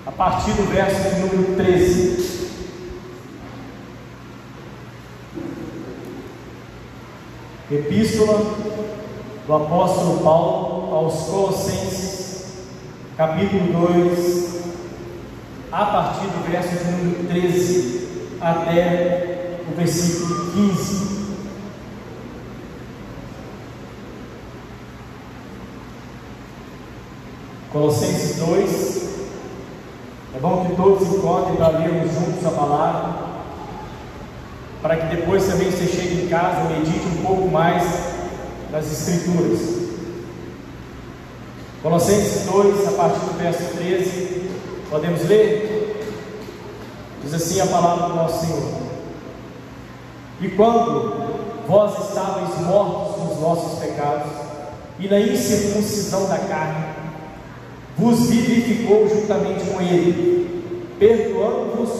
a partir do verso de número 13. Epístola do apóstolo Paulo aos Colossenses, capítulo 2, a partir do verso de número 13 até o versículo 15. Colossenses 2, é bom que todos encontrem para lermos juntos a palavra, para que depois também você chegue em casa e medite um pouco mais nas Escrituras. Colossenses 2, a partir do verso 13, podemos ler? Diz assim a palavra do nosso Senhor: E quando vós estavais mortos nos vossos pecados e na incircuncisão da carne, vos vivificou juntamente com Ele, perdoando-vos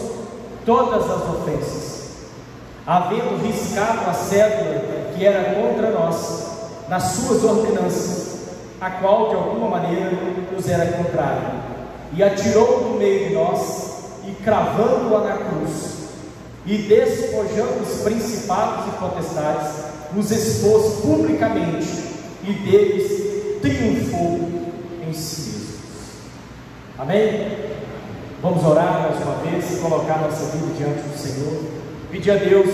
todas as ofensas, havendo riscado a cédula que era contra nós, nas suas ordenanças, a qual de alguma maneira nos era contrária, e atirou do meio de nós, e cravando-a na cruz, e despojando os principados e potestades, os expôs publicamente, e deles triunfou em si mesmo. Amém? Vamos orar mais uma vez e colocar nossa vida diante do Senhor, pedir a Deus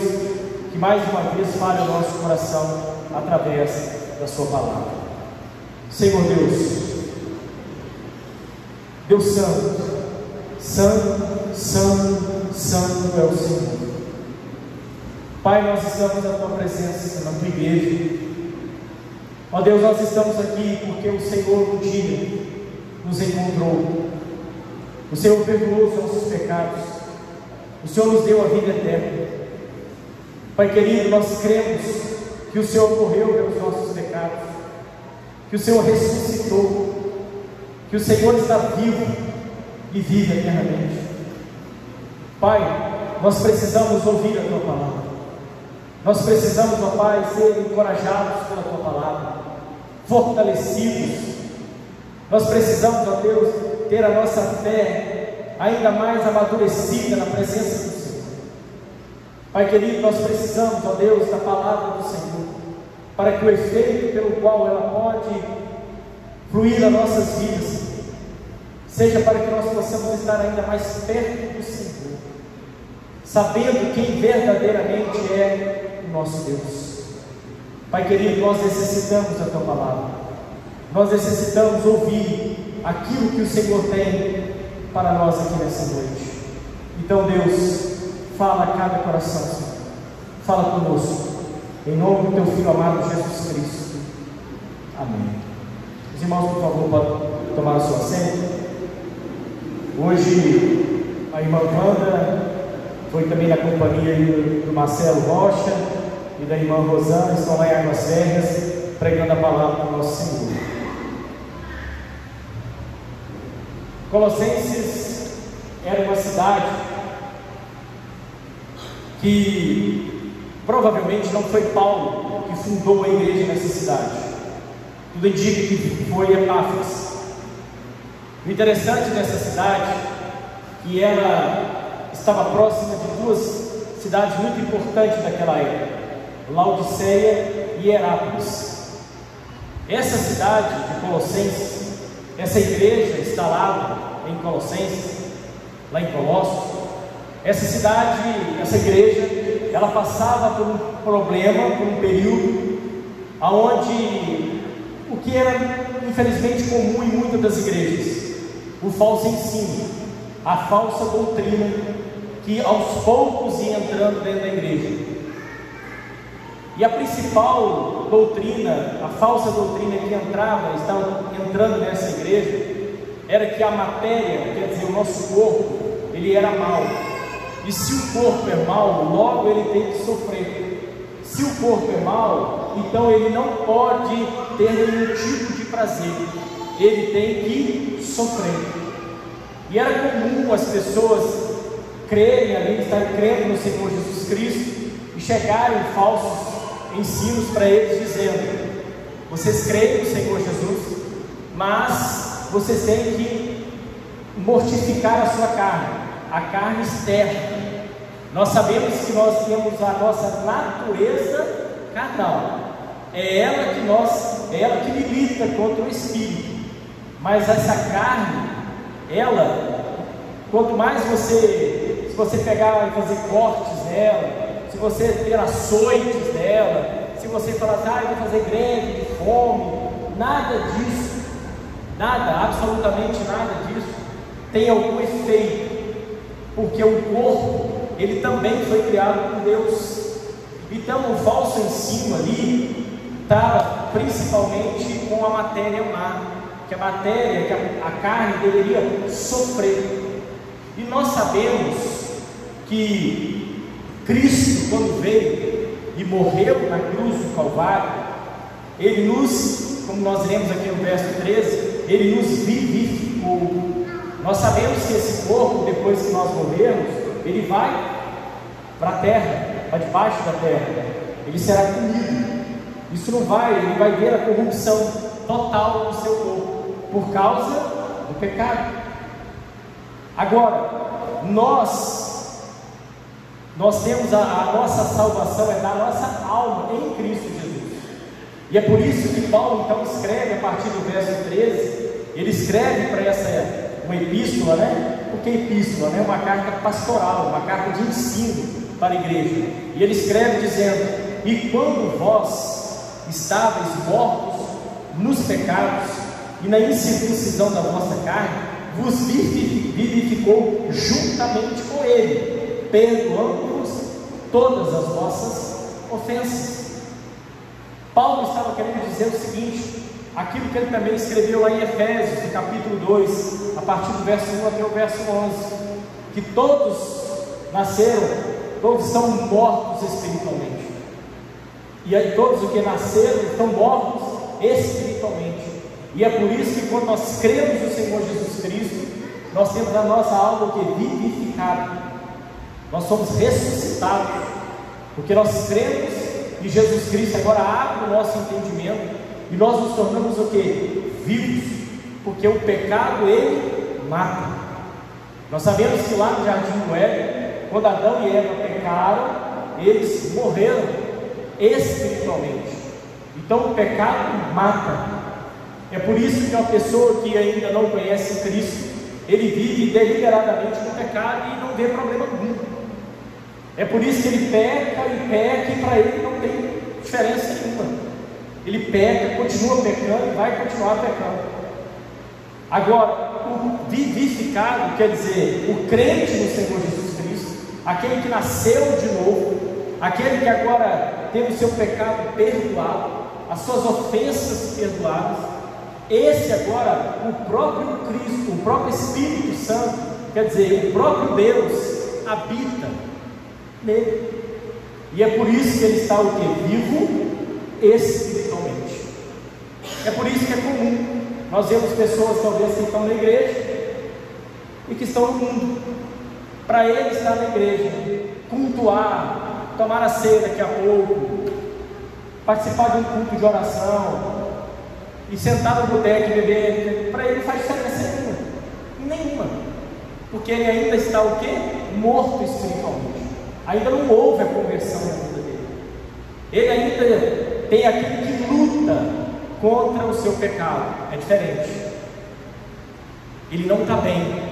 que mais uma vez fale o nosso coração através da sua palavra. Senhor Deus Santo, Santo, Santo, Santo é o Senhor. Pai, nós estamos na tua presença, na tua igreja. Ó Deus, nós estamos aqui porque o Senhor um dia nos encontrou. O Senhor perdoou os nossos pecados. O Senhor nos deu a vida eterna. Pai querido, nós cremos que o Senhor morreu pelos nossos pecados, que o Senhor ressuscitou, que o Senhor está vivo e vive eternamente. Pai, nós precisamos ouvir a tua palavra. Nós precisamos, ó Pai, ser encorajados pela tua palavra, fortalecidos. Nós precisamos, ó Deus, ter a nossa fé ainda mais amadurecida na presença do Senhor. Pai querido, nós precisamos, ó Deus, da palavra do Senhor, para que o efeito pelo qual ela pode fluir nas nossas vidas, seja para que nós possamos estar ainda mais perto do Senhor, sabendo quem verdadeiramente é o nosso Deus. Pai querido, nós necessitamos da tua palavra. Nós necessitamos ouvir aquilo que o Senhor tem para nós aqui nessa noite. Então, Deus, fala a cada coração, Senhor. Fala conosco, em nome do teu Filho amado Jesus Cristo. Amém. Os irmãos, por favor, podem tomar o seu assento. Hoje, a irmã Wanda foi também na companhia do Marcelo Rocha e da irmã Rosana, estão lá em Águas Ferras, pregando a palavra do nosso Senhor. Colossenses era uma cidade que provavelmente não foi Paulo que fundou a igreja nessa cidade. Tudo indica que foi Epáfras. O interessante dessa cidade que ela estava próxima de duas cidades muito importantes daquela época, Laodiceia e Herápolis. Essa cidade de Colossenses, essa igreja instalada em Colossenses, lá em Colossos, essa cidade, essa igreja, ela passava por um problema, por um período onde o que era infelizmente comum em muitas das igrejas, o falso ensino, a falsa doutrina que aos poucos ia entrando dentro da igreja. E a principal doutrina, a falsa doutrina que estava entrando nessa igreja, era que a matéria, quer dizer, o nosso corpo, ele era mau. E se o corpo é mau, logo ele tem que sofrer. Se o corpo é mau, então ele não pode ter nenhum tipo de prazer, ele tem que sofrer. E era comum as pessoas crerem ali, estarem crendo no Senhor Jesus Cristo e chegarem falsos ensinos para eles dizendo: vocês creem no Senhor Jesus, mas vocês têm que mortificar a sua carne, a carne externa. Nós sabemos que nós temos a nossa natureza carnal, é ela que milita contra o espírito. Mas essa carne, ela, quanto mais se você pegar e fazer cortes nela, se você ter açoites nela, se você falar assim, eu vou fazer greve de fome, nada disso, nada, absolutamente nada disso tem algum efeito, porque o corpo, ele também foi criado por Deus. Então o falso ensino ali estava principalmente com a matéria má, que a matéria, que a carne deveria sofrer. E nós sabemos que Cristo, quando veio e morreu na cruz do Calvário, Ele nos, como nós lemos aqui no verso 13, Ele nos vivificou. Nós sabemos que esse corpo, depois que nós morrermos, ele vai para a terra, para debaixo da terra, ele será comido. Isso não vai, ele vai ver a corrupção total no seu corpo, por causa do pecado. Agora, nós temos a nossa salvação, é da nossa alma em Cristo Jesus. E é por isso que Paulo então escreve a partir do verso 13, ele escreve para uma epístola, né? Porque epístola, né? Uma carta pastoral, uma carta de ensino para a igreja. E ele escreve dizendo: e quando vós estáveis mortos nos pecados e na incircuncisão da vossa carne, vos vivificou juntamente com ele, perdoando-vos todas as vossas ofensas. Paulo estava querendo dizer o seguinte, aquilo que ele também escreveu lá em Efésios, no capítulo 2, a partir do verso 1 até o verso 11, que todos nasceram, todos estão mortos espiritualmente, e aí todos os que nasceram estão mortos espiritualmente. E é por isso que quando nós cremos no Senhor Jesus Cristo, nós temos a nossa alma vivificada, nós somos ressuscitados, porque nós cremos e Jesus Cristo agora abre o nosso entendimento e nós nos tornamos o que? Vivos, porque o pecado ele mata. Nós sabemos que lá no jardim do Éden, quando Adão e Eva pecaram, eles morreram espiritualmente. Então o pecado mata. É por isso que uma pessoa que ainda não conhece Cristo, ele vive deliberadamente no pecado e não vê problema algum. É por isso que ele peca e para ele não tem diferença nenhuma. Ele peca, continua pecando e vai continuar pecando. Agora, o vivificado quer dizer o crente no Senhor Jesus Cristo, aquele que nasceu de novo, aquele que agora tem o seu pecado perdoado, as suas ofensas perdoadas. Esse agora, o próprio Cristo, o próprio Espírito Santo, quer dizer, o próprio Deus habita nele. E é por isso que ele está o que? Vivo espiritualmente. É por isso que é comum nós vemos pessoas talvez que estão na igreja e que estão no mundo. Para ele estar na igreja, cultuar, tomar a ceia daqui a pouco, participar de um culto de oração e sentar no boteco e beber, para ele não faz diferença nenhuma, porque ele ainda está o quê? Morto espiritualmente. Ainda não houve a conversão na vida dele. Ele ainda tem aquele que luta contra o seu pecado. É diferente. Ele não está bem.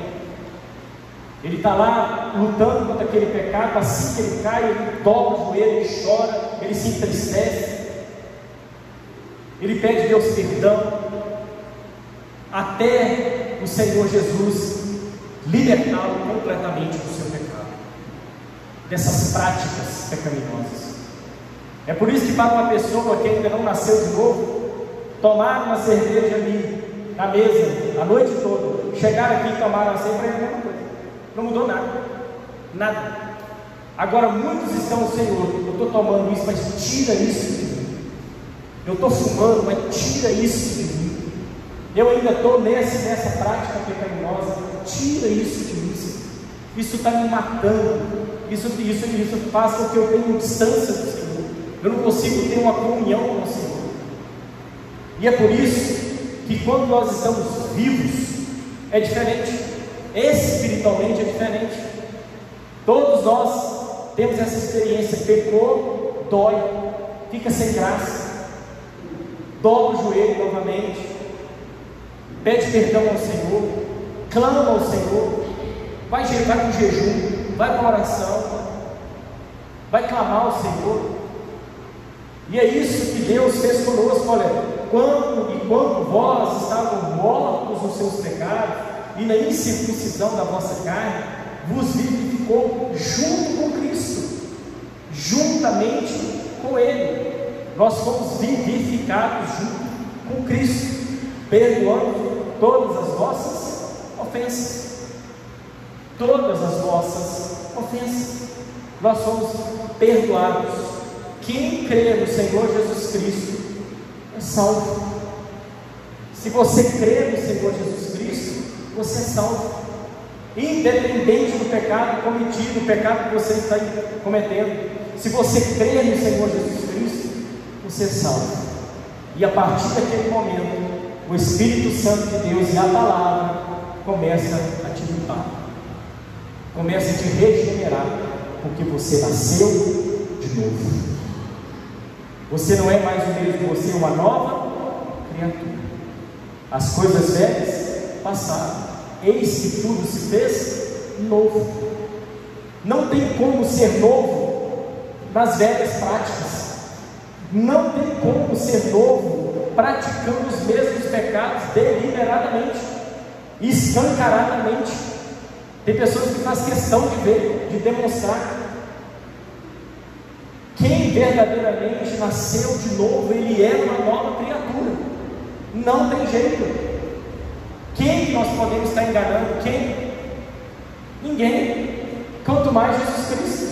Ele está lá lutando contra aquele pecado. Assim que ele cai, ele dobra o joelho, ele chora, ele se entristece, ele pede a Deus perdão, até o Senhor Jesus libertá-lo completamente do seu pecado, dessas práticas pecaminosas. É por isso que para uma pessoa que ainda não nasceu de novo, tomar uma cerveja ali na mesa a noite toda, chegar aqui e tomar uma cerveja, é a mesma coisa, não mudou nada. Agora muitos estão, Senhor, eu estou tomando isso, mas tira isso de mim. Eu estou fumando, mas tira isso de mim. Eu ainda estou nessa prática pecaminosa, tira isso de mim. Isso está me matando. Isso faz com que eu tenha distância do Senhor. Eu não consigo ter uma comunhão com o Senhor. E é por isso que quando nós estamos vivos, é diferente. Espiritualmente é diferente. Todos nós temos essa experiência. Pecou, dói, fica sem graça, dobra o joelho novamente, pede perdão ao Senhor, clama ao Senhor, vai com jejum, vai para oração, vai clamar ao Senhor. E é isso que Deus fez conosco. Olha, quando vós estavam mortos nos seus pecados e na incircuncisão da vossa carne, vos vivificou junto com Cristo, juntamente com Ele. Nós fomos vivificados junto com Cristo, perdoando todas as vossas ofensas. Todas as vossas ofensas, nós somos perdoados. Quem crê no Senhor Jesus Cristo é salvo. Se você crê no Senhor Jesus Cristo, você é salvo, independente do pecado cometido, o pecado que você está cometendo. Se você crê no Senhor Jesus Cristo, você é salvo. E a partir daquele momento, o Espírito Santo de Deus e a palavra começa a te limpar, começa a te regenerar, porque você nasceu de novo. Você não é mais o mesmo, você é uma nova criatura. As coisas velhas passaram, eis que tudo se fez novo. Não tem como ser novo nas velhas práticas. Não tem como ser novo praticando os mesmos pecados deliberadamente, escancaradamente. Tem pessoas que fazem questão de ver, de demonstrar. Quem verdadeiramente nasceu de novo, ele é uma nova criatura. Não tem jeito. Quem nós podemos estar enganando? Quem? Ninguém. Quanto mais Jesus Cristo.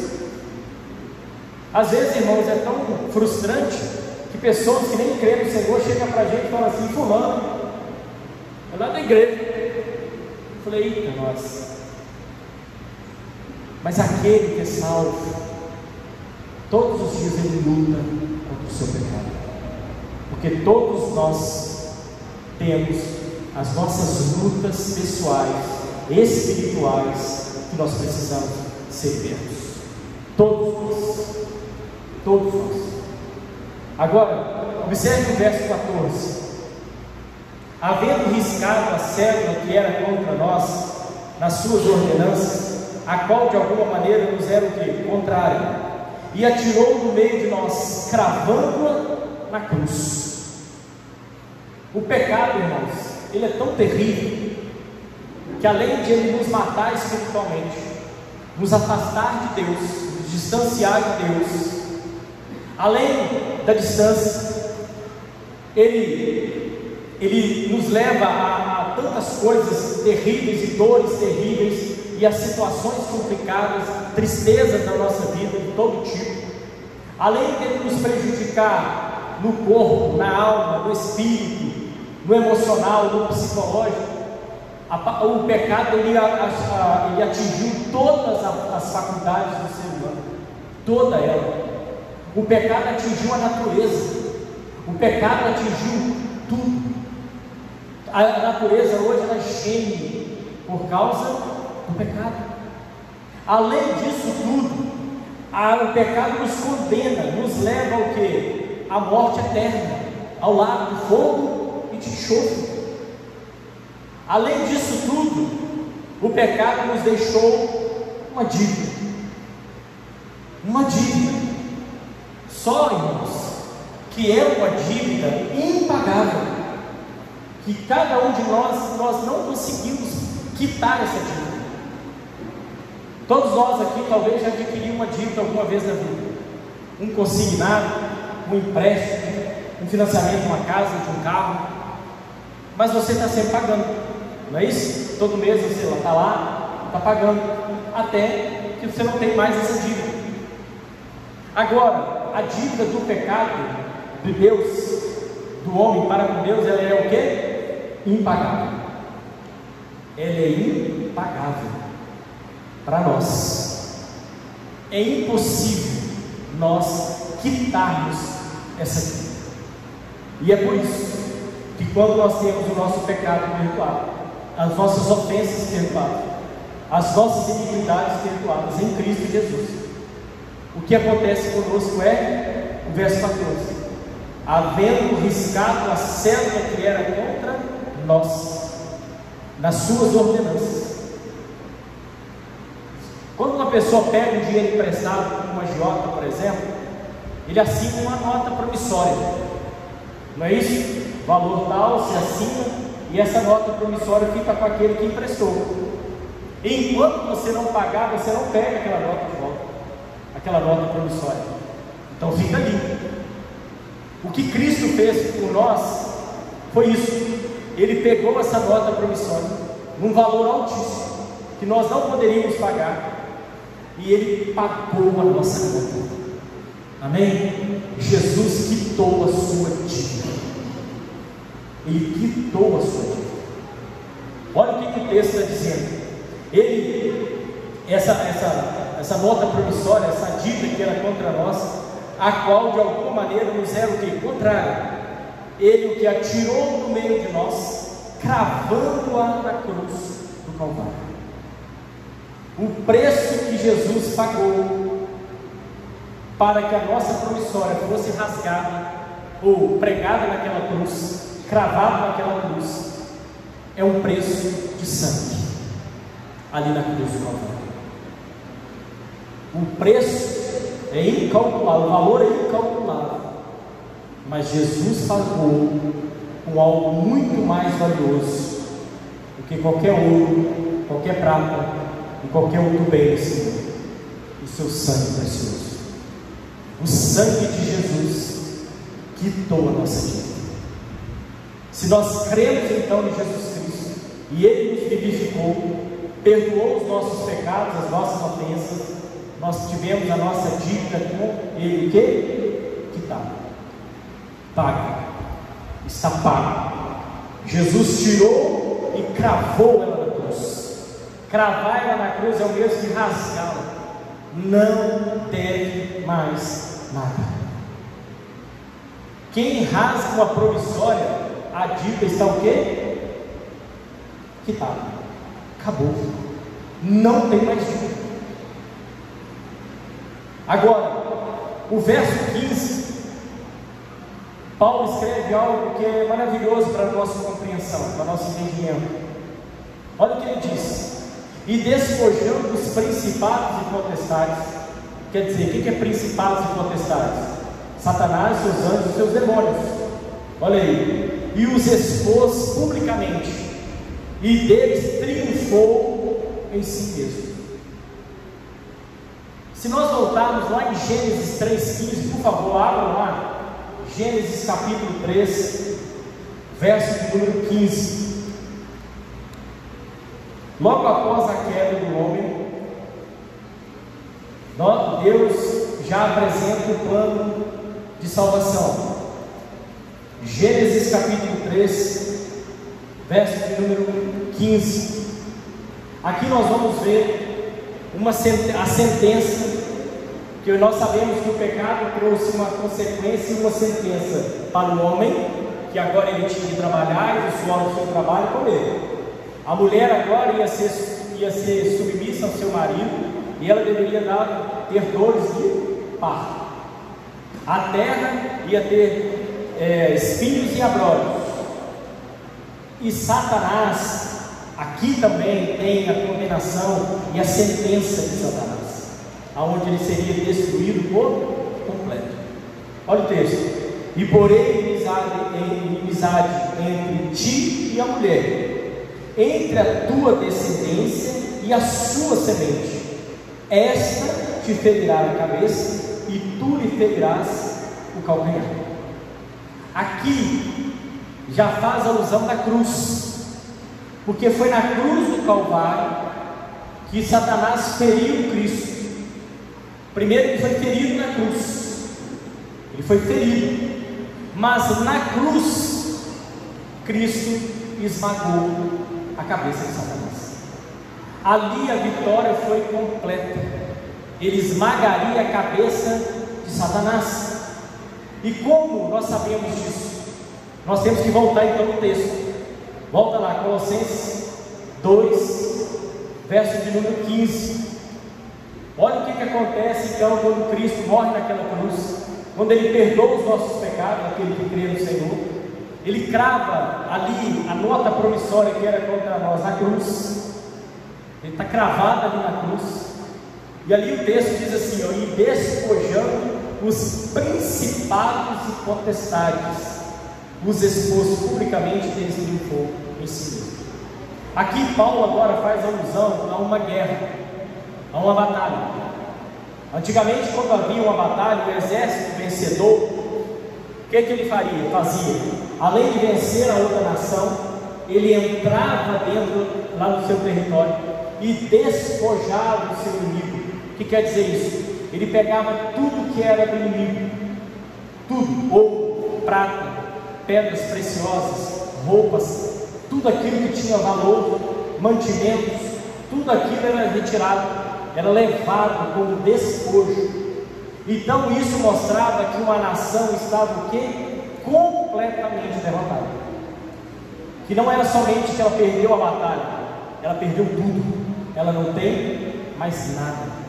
Às vezes, irmãos, é tão frustrante que pessoas que nem creem no Senhor chegam para a gente e falam assim: fulano, é lá da igreja. Eu falei: eita, nós. Mas aquele que é salvo, todos os dias ele luta contra o seu pecado, porque todos nós temos as nossas lutas pessoais, espirituais, que nós precisamos ser libertos. Todos nós. Agora, observe o verso 14: havendo riscado a cédula que era contra nós nas suas ordenanças, a qual de alguma maneira nos era o que? Contrária, e atirou no meio de nós, cravando-a na cruz. O pecado, irmãos, ele é tão terrível, que além de ele nos matar espiritualmente, nos afastar de Deus, nos distanciar de Deus, além da distância, ele nos leva a tantas coisas terríveis e dores terríveis, e as situações complicadas, tristezas na nossa vida de todo tipo. Além de ele nos prejudicar no corpo, na alma, no espírito, no emocional, no psicológico, o pecado ele atingiu todas as faculdades do ser humano, toda ela. O pecado atingiu a natureza, o pecado atingiu tudo. A natureza hoje ela geme por causa do pecado. Além disso tudo, o pecado nos condena, nos leva ao que? A morte eterna, ao lago de fogo e de enxofre. Além disso tudo, o pecado nos deixou uma dívida. Uma dívida. Só, irmãos, que é uma dívida impagável, que cada um de nós não conseguimos quitar essa dívida. Todos nós aqui talvez já adquirimos uma dívida alguma vez na vida, um consignado, um empréstimo, um financiamento de uma casa, de um carro, mas você está sempre pagando, não é isso? Todo mês você está lá, está pagando, até que você não tem mais essa dívida. Agora, a dívida do pecado de Deus, do homem para com Deus, ela é o que? Impagável. Ela é impagável para nós. É impossível nós quitarmos essa dívida. E é por isso que quando nós temos o nosso pecado perdoado, as nossas ofensas perdoadas, as nossas iniquidades perdoadas em Cristo Jesus. O que acontece conosco é o verso 14: havendo riscado a célula que era contra nós, nas suas ordenanças. Quando uma pessoa pega um dinheiro emprestado com um agiota, por exemplo, ele assina uma nota promissória, não é isso? Valor tal, se assina, e essa nota promissória fica com aquele que emprestou. E enquanto você não pagar, você não pega aquela nota de volta, aquela nota promissória. Então fica ali. O que Cristo fez por nós foi isso. Ele pegou essa nota promissória, num valor altíssimo, que nós não poderíamos pagar, e Ele pagou a nossa conta. Amém? Jesus quitou a sua dívida. Ele quitou a sua dívida. Olha o que o texto está dizendo. Essa nota promissória, essa dívida que era contra nós, a qual de alguma maneira nos era o que? Contrária. Ele o que atirou no meio de nós, cravando-a na cruz do Calvário. O preço que Jesus pagou para que a nossa promissória fosse rasgada ou pregada naquela cruz, cravada naquela cruz, é um preço de sangue ali na cruz do Calvário. O preço é incalculável, o valor é incalculável, mas Jesus pagou com algo muito mais valioso do que qualquer ouro, qualquer prata e qualquer outro bem desse mundo: o seu sangue precioso. O sangue de Jesus quitou a nossa dívida. Se nós cremos então em Jesus Cristo, e Ele nos vivificou, perdoou os nossos pecados, as nossas ofensas, nós tivemos a nossa dívida com Ele quitada, paga, está pago. Jesus tirou e cravou ela na cruz. Cravar ela na cruz é o mesmo que rasgá-la. Não deve mais nada. Quem rasga uma promissória, a dívida está o quê? Quitada. Acabou. Não tem mais dívida. Agora, o verso 15, Paulo escreve algo que é maravilhoso para a nossa compreensão, para o nosso entendimento. Olha o que ele diz: e despojando os principados e potestades. Quer dizer, o que é principados e potestades? Satanás, seus anjos e seus demônios. Olha aí. E os expôs publicamente, e deles triunfou em si mesmo. Se nós voltarmos lá em Gênesis 3,15, por favor, abram lá. Gênesis capítulo 3, verso de número 15. Logo após a queda do homem, Deus já apresenta o plano de salvação. Gênesis capítulo 3, verso de número 15. Aqui nós vamos ver a sentença, que nós sabemos que o pecado trouxe uma consequência e uma sentença para o homem, que agora ele tinha que trabalhar e o suor do seu trabalho comer. A mulher agora ia ser submissa ao seu marido, e ela deveria ter dores de parto. A terra ia ter espinhos e abrolhos. E Satanás, aqui também tem a condenação e a sentença de Satanás, aonde ele seria destruído por completo. Olha o texto: e porém inimizade entre ti e a mulher, entre a tua descendência e a sua semente. Esta te ferirá a cabeça, e tu lhe ferirás o calcanhar. Aqui já faz alusão da cruz, porque foi na cruz do Calvário que Satanás feriu Cristo. Primeiro ele foi ferido na cruz, ele foi ferido, mas na cruz Cristo esmagou a cabeça de Satanás. Ali a vitória foi completa. Ele esmagaria a cabeça de Satanás. E como nós sabemos disso? Nós temos que voltar então no texto. Volta lá, Colossenses 2, verso de número 15. Olha o que acontece então quando Cristo morre naquela cruz, quando Ele perdoa os nossos pecados, aquele que crê no Senhor. Ele crava ali a nota promissória que era contra nós na cruz. Ele está cravado ali na cruz. E ali o texto diz assim, ó, e despojando os principados e potestades, os expôs publicamente, deles triunfou em si mesmo. Aqui Paulo agora faz alusão a uma guerra, a uma batalha. Antigamente, quando havia uma batalha, o exército vencedor, o que ele fazia? Além de vencer a outra nação, ele entrava dentro, lá no seu território, e despojava o seu inimigo. O que quer dizer isso? Ele pegava tudo que era do inimigo, tudo, ouro, prata, pedras preciosas, roupas, tudo aquilo que tinha valor, mantimentos, tudo aquilo era retirado, era levado como despojo. Então isso mostrava que uma nação estava o quê? Completamente derrotada. Que não era somente que ela perdeu a batalha, ela perdeu tudo, ela não tem mais nada.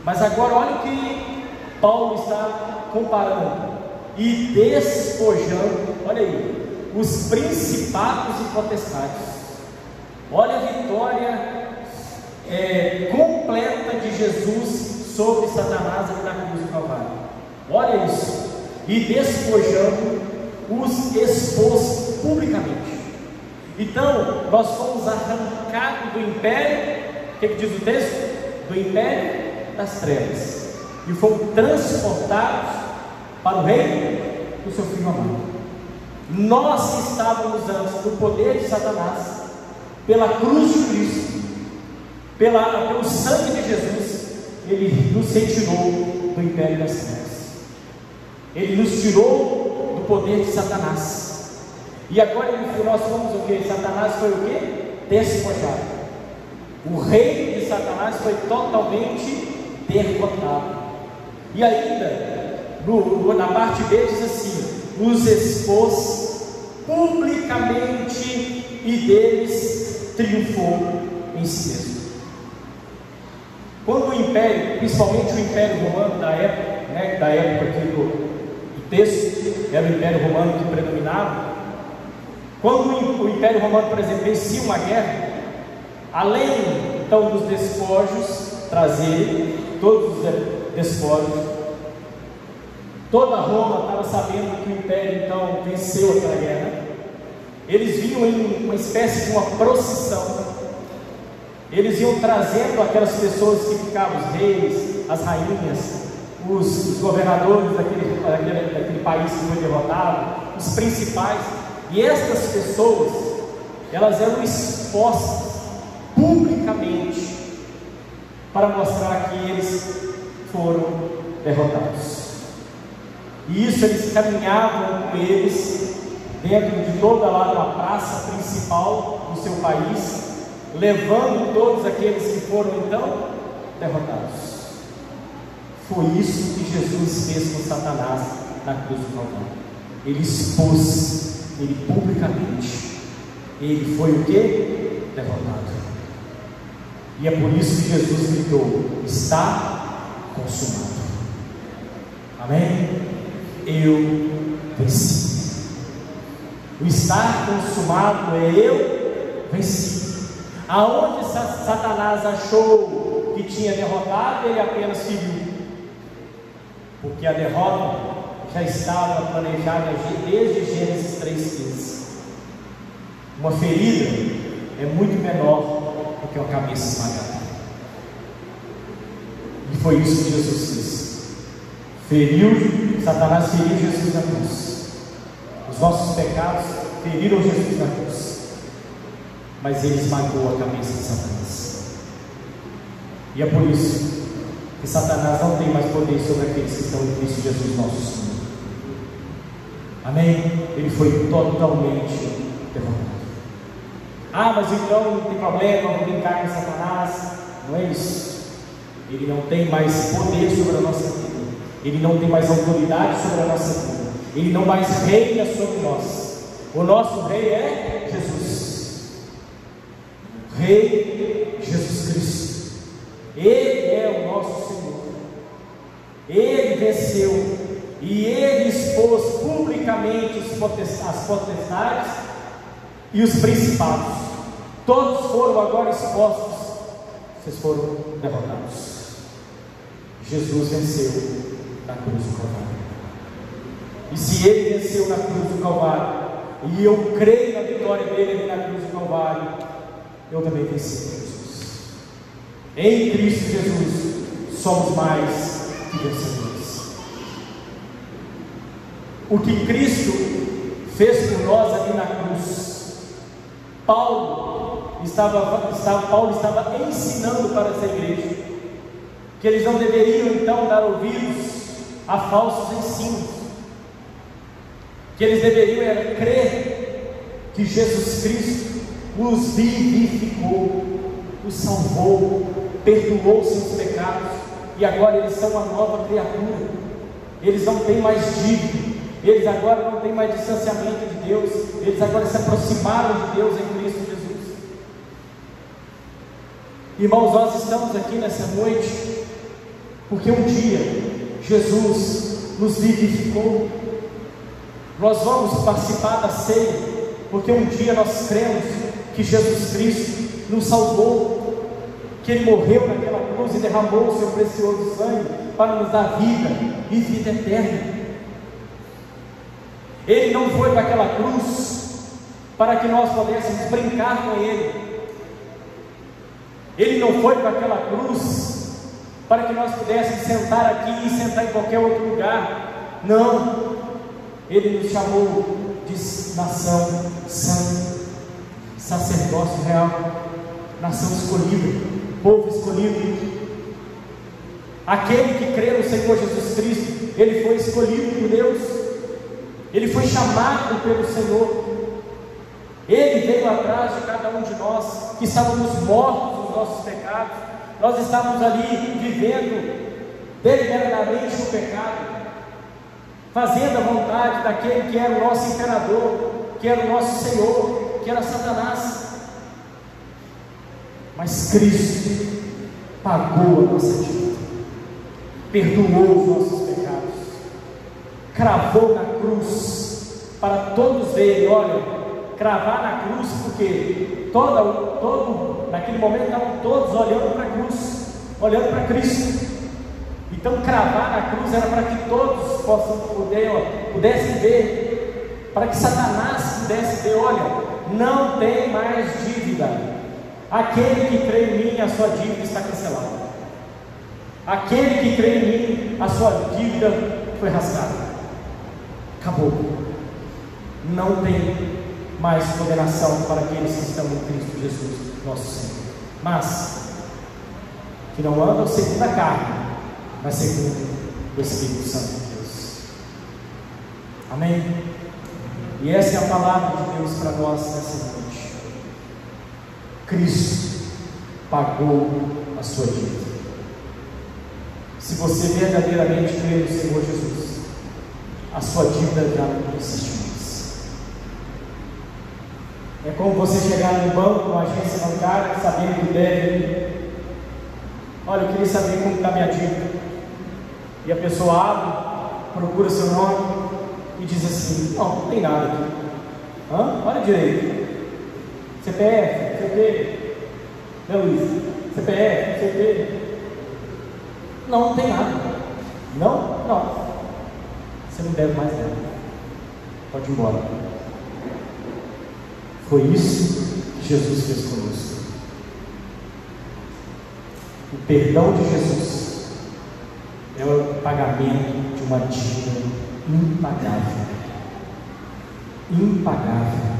Mas agora olha o que Paulo está comparando e despojando, olha aí, os principados e potestades. Olha a vitória completa de Jesus sobre Satanás ali na cruz do Calvário. Olha isso. E despojando, os expôs publicamente. Então, nós fomos arrancados do império, o que diz o texto? Do império das trevas, e fomos transportados para o reino do seu Filho amado. Nós que estávamos antes do poder de Satanás, pela cruz de Cristo, pelo sangue de Jesus, Ele nos retirou do império das trevas, Ele nos tirou do poder de Satanás, e agora nós fomos o que? Satanás foi o que? Despojado. O reino de Satanás foi totalmente derrotado. E ainda, na parte B diz assim, os expôs publicamente e deles triunfou em si mesmo. Quando o império, principalmente o império romano da época, da época aqui do texto, era o império romano que predominava. Quando o império romano, por exemplo, vencia uma guerra, além então dos despojos, trazer todos os despojos, toda Roma estava sabendo que o império então venceu aquela guerra. Eles vinham em uma espécie de uma procissão, eles iam trazendo aquelas pessoas que ficavam, os reis, as rainhas, os governadores daquele país que foi derrotado, os principais, e estas pessoas, elas eram expostas publicamente para mostrar que eles foram derrotados. E isso eles caminhavam com eles dentro de toda lá uma praça principal do seu país, levando todos aqueles que foram então derrotados. Foi isso que Jesus fez com Satanás na cruz do Calvário. Ele expôs ele publicamente. Ele foi o que? Derrotado. E é por isso que Jesus gritou: está consumado. Amém? Eu venci. O estar consumado é eu venci. Aonde Satanás achou que tinha derrotado, ele apenas feriu, porque a derrota já estava planejada desde Gênesis 3,15. Uma ferida é muito menor do que uma cabeça esmagada. E foi isso que Jesus fez. Satanás feriu Jesus na cruz. Os nossos pecados feriram Jesus na cruz, mas ele esmagou a cabeça de Satanás. E é por isso que Satanás não tem mais poder sobre aqueles que estão em Cristo Jesus, nosso Senhor. Amém? Ele foi totalmente derrotado. Ah, mas então não tem problema, vou brincar com Satanás. Não é isso. Ele não tem mais poder sobre a nossa vida. Ele não tem mais autoridade sobre a nossa vida. Ele não mais reina sobre nós. O nosso rei é Jesus. O Rei Jesus Cristo. Ele é o nosso Senhor. Ele venceu e Ele expôs publicamente as potestades e os principados. Todos foram agora expostos. Vocês foram derrotados. Jesus venceu na cruz do Calvário. E se Ele venceu na cruz do Calvário, e eu creio na vitória dele na cruz do Calvário, eu também venci com Jesus. Em Cristo Jesus somos mais que vencedores. O que Cristo fez por nós ali na cruz, Paulo estava ensinando para essa igreja que eles não deveriam então dar ouvidos a falsos ensinos, que eles deveriam crer que Jesus Cristo os vivificou, os salvou, perdoou seus pecados, e agora eles são uma nova criatura. Eles não têm mais dívida, eles agora não têm mais distanciamento de Deus, eles agora se aproximaram de Deus em Cristo Jesus. Irmãos, nós estamos aqui nessa noite porque um dia Jesus nos vivificou. Nós vamos participar da ceia porque um dia nós cremos que Jesus Cristo nos salvou, que Ele morreu naquela cruz e derramou o seu precioso sangue para nos dar vida e vida eterna. Ele não foi para aquela cruz para que nós pudéssemos brincar com Ele. Ele não foi para aquela cruz para que nós pudéssemos sentar aqui e sentar em qualquer outro lugar. Não, Ele nos chamou de nação santa, sacerdócio real, nação escolhida, povo escolhido. Aquele que crê no Senhor Jesus Cristo, ele foi escolhido por Deus, ele foi chamado pelo Senhor. Ele veio atrás de cada um de nós que estávamos mortos nos nossos pecados. Nós estávamos ali vivendo deliberadamente no pecado, fazendo a vontade daquele que era o nosso imperador, que era o nosso Senhor, que era Satanás. Mas Cristo pagou a nossa dívida, perdoou os nossos pecados, cravou na cruz para todos verem. Olha, cravar na cruz, porque naquele momento estavam todos olhando para a cruz, olhando para Cristo. Então cravar na cruz era para que todos pudessem ver, para que Satanás pudesse ver: olha, não tem mais dívida. Aquele que crê em mim, a sua dívida está cancelada. Aquele que crê em mim, a sua dívida foi rasgada. Acabou. Não tem mais condenação para aqueles que estão em Cristo Jesus, nosso Senhor. Mas que não andam segundo a carne, mas segundo o Espírito Santo de Deus. Amém? E essa é a palavra de Deus para nós nessa noite. Cristo pagou a sua dívida. Se você verdadeiramente crê no Senhor Jesus, a sua dívida já não existe mais. É como você chegar no banco, numa agência bancária, sabendo que deve. Olha, eu queria saber como está minha dívida. E a pessoa abre, procura seu nome e diz assim: não tem nada aqui. Olha direito. CPF, CP, né, Luiz? CPF, CP. Não tem nada. Não. Você não deve mais nada. Pode ir embora. Foi isso que Jesus fez conosco. O perdão de Jesus é o pagamento de uma dívida impagável. Impagável.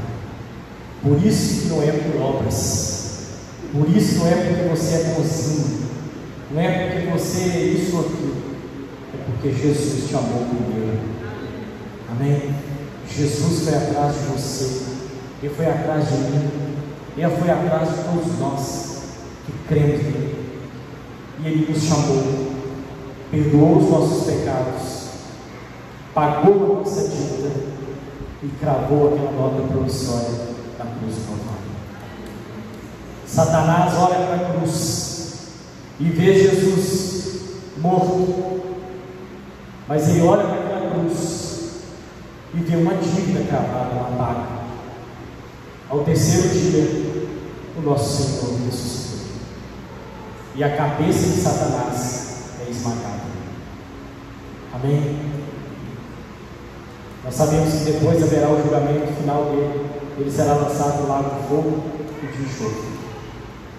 Por isso que não é por obras. Por isso não é porque você é bonzinho. Não é porque você é isso ou aquilo. É porque Jesus te amou primeiro. Amém? Jesus foi atrás de você. Ele foi atrás de mim. Ele foi atrás de todos nós que cremos nele. E Ele nos chamou, perdoou os nossos pecados, pagou a nossa dívida e cravou aquela nota promissória da cruz do Calvário. Satanás olha para a cruz e vê Jesus morto, mas ele olha para aquela cruz e vê uma dívida cravada na paga. Ao terceiro dia, o nosso Senhor ressuscitou, e a cabeça de Satanás é esmagada. Amém? Nós sabemos que depois haverá o julgamento final dele. Ele será lançado no lago de fogo e de enxofre.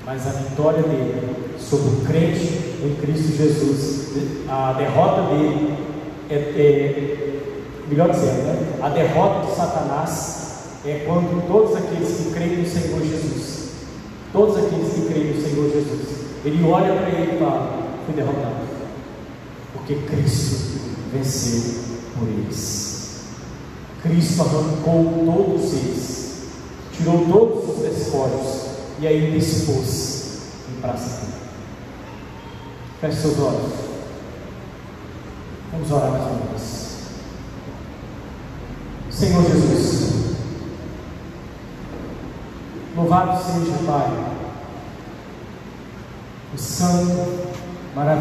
Mas a vitória dele sobre o crente em Cristo Jesus, a derrota dele melhor dizendo, né? A derrota de Satanás é quando todos aqueles que creem no Senhor Jesus, todos aqueles que creem no Senhor Jesus, ele olha para ele e fala: fui derrotado, porque Cristo venceu por eles. Cristo arrancou todos eles, tirou todos os despojos e ainda expôs em praça pública. Feche seus olhos. Vamos orar mais uma vez. Senhor Jesus, louvado seja, Pai, o santo, maravilhoso